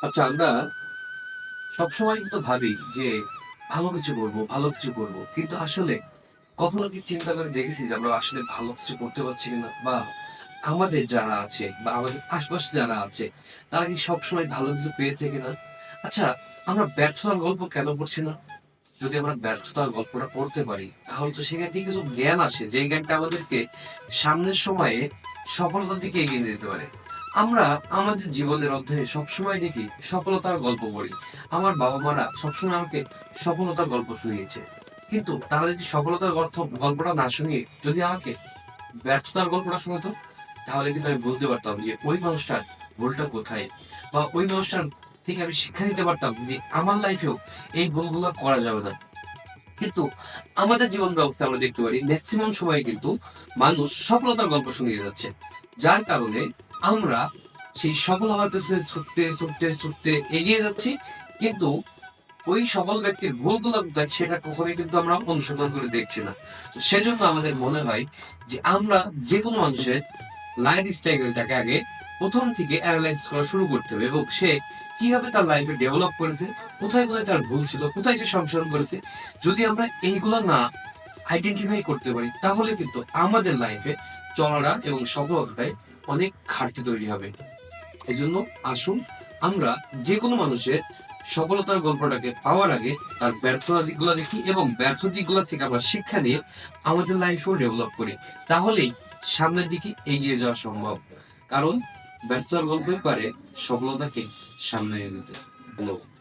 আচ্ছা, আমরা সবসময় কিন্তু ভাবি যে ভালো কিছু করবো, ভালো কিছু করবো। কিন্তু আসলে কখনো কি চিন্তা করে দেখেছি যে আমরা আসলে ভালো কিছু করতে পারছি কিনা? বা আমাদের যারা আছে বা আমাদের আশপাশে যারা আছে তারা কি সবসময় ভালো কিছু পেয়েছে কিনা? আচ্ছা, আমরা ব্যর্থতার গল্প কেন পড়ছি না? যদি আমরা ব্যর্থতার গল্পটা পড়তে পারি তাহলে তো সেখান থেকে কিছু জ্ঞান আসে, যে জ্ঞানটা আমাদেরকে সামনের সময়ে সফলতার দিকে এগিয়ে নিয়ে যেতে পারে। আমরা আমাদের জীবনের অধ্যায়ে সবসময় দেখি সফলতার গল্প পড়ি। আমার বাবা মারা সবসময় আমাকে সফলতার গল্প শুনিয়েছে, কিন্তু তারা যদি সফলতার গল্পটা না শুনিয়ে যদি আমাকে ব্যর্থতার গল্পটা শোনাতো, তাহলে কিন্তু আমি বুঝতে পারতাম যে ওই মানুষটার ভুলটা কোথায়, বা ওই মানুষটার থেকে আমি শিক্ষা নিতে পারতাম যে আমার লাইফেও এই ভুলগুলো করা যাবে না। কিন্তু আমাদের জীবন ব্যবস্থা আমরা দেখতে পারি ম্যাক্সিমাম সময় কিন্তু মানুষ সফলতার গল্প শুনিয়ে যাচ্ছে, যার কারণে আমরা সেই সফল হওয়ার পেছনে ছুটতে ছুটতে ছুটতে এগিয়ে যাচ্ছি, কিন্তু ওই সফল ব্যক্তির ভুলগুলো কোথায় সেটা কখনোই কিন্তু আমরা অনুসন্ধান করে দেখছি না। তো সেজন্য আমাদের মনে হয় যে আমরা যে কোনো মানুষের লাইফ স্টাইলটাকে আগে প্রথম থেকে অ্যানালাইজ করা শুরু করতে হবে, এবং সে কিভাবে তার লাইফে ডেভেলপ করেছে, কোথায় কোথায় তার ভুল ছিল, কোথায় সে সংশোধন করেছে। যদি আমরা এইগুলো না আইডেন্টিফাই করতে পারি তাহলে কিন্তু আমাদের লাইফে চলাটা এবং সফলতাটায় অনেক ঘাটতি তৈরি হবে। এজন্য আসুন আমরা যে কোনো মানুষের সফলতার গল্পটাকে পাওয়ার আগে তার ব্যর্থ দিকগুলো দেখি, এবং ব্যর্থ দিকগুলো থেকে আমরা শিক্ষা নিয়ে আমাদের লাইফও ডেভেলপ করি। তাহলেই সামনের দিকে এগিয়ে যাওয়া সম্ভব। কারণ ব্যর্থতার গল্পই পারে সফলতাকে সামনে এনে দিতে। ধন্যবাদ।